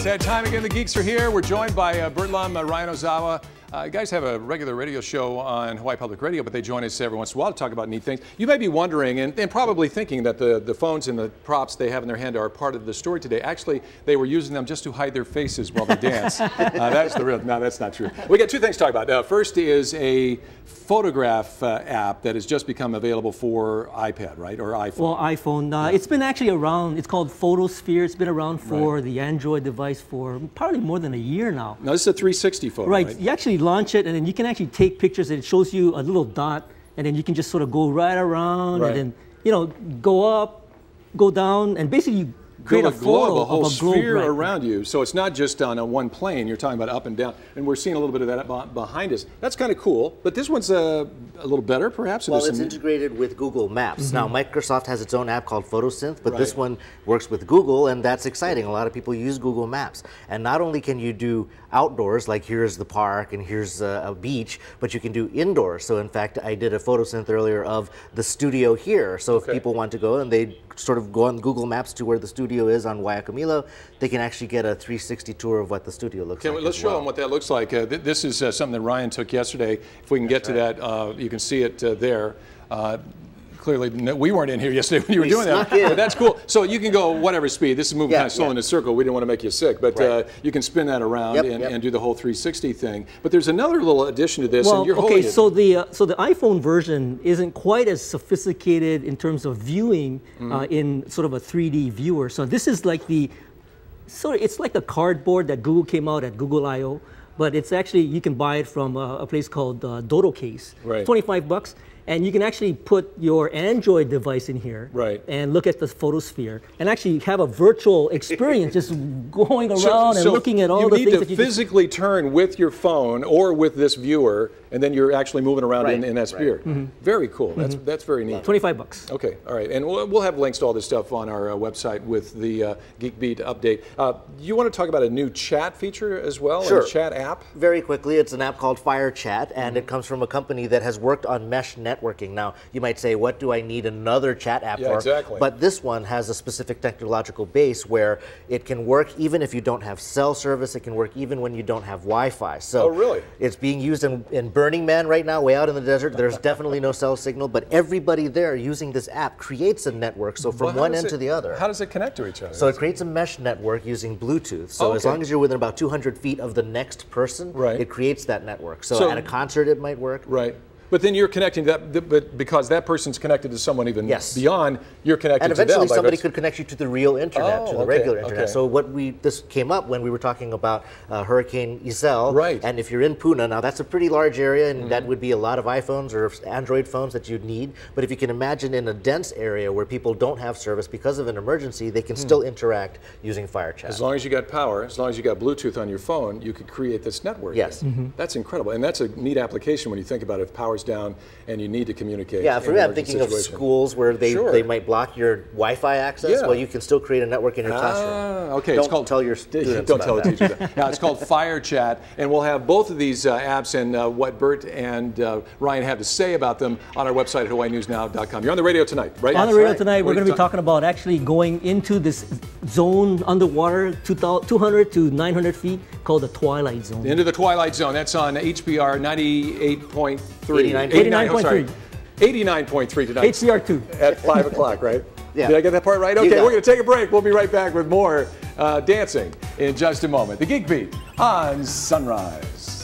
that time again. The Geeks are here. We're joined by Burt, Ryan Ozawa. You guys have a regular radio show on Hawaii Public Radio, but they join us every once in a while to talk about neat things. You may be wondering and probably thinking that the phones and the props they have in their hand are part of the story today. Actually, they were using them just to hide their faces while they dance. That's the real. No, that's not true. We got two things to talk about. First is a photograph app that has just become available for iPad, right, or iPhone? Well, iPhone. Yeah. It's been actually around. It's called Photospheres. It's been around for the Android device for probably more than a year now. Now, this is a 360 photo, right? You actually launch it, and then you can actually take pictures, and it shows you a little dot, and then you can just sort of go right around, and then, go up, go down, and basically you create a photo a whole of a globe sphere around you. So it's not just on a one plane. You're talking about up and down, and we're seeing a little bit of that behind us. That's kind of cool. But this one's a little better, perhaps. Well, it's integrated with Google Maps. Now, Microsoft has its own app called Photosynth, but this one works with Google, and that's exciting. A lot of people use Google Maps, and not only can you do outdoors, like here's the park and here's a beach, but you can do indoors. So, in fact, I did a photosynth earlier of the studio here. So if people want to go and they sort of go on Google Maps to where the studio is on Waiakamilo, they can actually get a 360 tour of what the studio looks like. Let's show them what that looks like. This is something that Ryan took yesterday. If we can get to that, you can see it there. Clearly, we weren't in here yesterday when you were doing that, but that's cool. So you can go whatever speed. This is moving kind of slow in a circle. We didn't want to make you sick, but you can spin that around and do the whole 360 thing. But there's another little addition to this. Well, and you're okay, so the iPhone version isn't quite as sophisticated in terms of viewing in sort of a 3D viewer. So this is like it's like the cardboard that Google came out at Google I/O, but it's actually, you can buy it from a place called Dodocase. Right. $25. And you can actually put your Android device in here and look at the photosphere and actually have a virtual experience just going around and looking at all the things that you need to physically turn with your phone or with this viewer, and then you're actually moving around in that sphere. Very cool. That's very neat. $25. Okay, all right. And we'll have links to all this stuff on our website with the Geek Beat update. You want to talk about a new chat feature as well? Sure. A chat app? Very quickly, it's an app called Firechat, and it comes from a company that has worked on mesh networking. Now, you might say, what do I need another chat app for? Exactly. But this one has a specific technological base where it can work even if you don't have cell service. It can work even when you don't have Wi-Fi. So really? It's being used in Burning Man right now, way out in the desert. There's definitely no cell signal, but everybody there using this app creates a network, so from one end to the other. How does it connect to each other? So it creates a mesh network using Bluetooth. So as long as you're within about 200 feet of the next person, it creates that network. So at a concert it might work. Right. But then you're connecting that, but because that person's connected to someone even beyond, you're connected to them. And eventually somebody could connect you to the real internet, to the regular internet. So this came up when we were talking about Hurricane Iselle. Right. And if you're in Puna, now that's a pretty large area, and that would be a lot of iPhones or Android phones that you'd need. But if you can imagine in a dense area where people don't have service because of an emergency, they can still interact using Firechat. As long as you got power, as long as you got Bluetooth on your phone, you could create this network. Yes. That's incredible. And that's a neat application when you think about it. If power's down and you need to communicate. Yeah, for me, I'm thinking of schools where they might block your Wi-Fi access. Well, you can still create a network in your classroom. Okay, don't tell your students. Don't tell the teacher that. Now, it's called Firechat, and we'll have both of these apps and what Burt and Ryan have to say about them on our website at hawaiinewsnow.com. You're on the radio tonight, right? On the radio tonight, we're going to be talking about actually going into this zone underwater, 200 to 900 feet, called the Twilight Zone. Into the Twilight Zone. That's on HBR 98.3. 89.3. 89.3 tonight. HBR2. At 5 o'clock, right? Yeah. Did I get that part right? Okay, we're going to take a break. We'll be right back with more dancing in just a moment. The Geek Beat on Sunrise.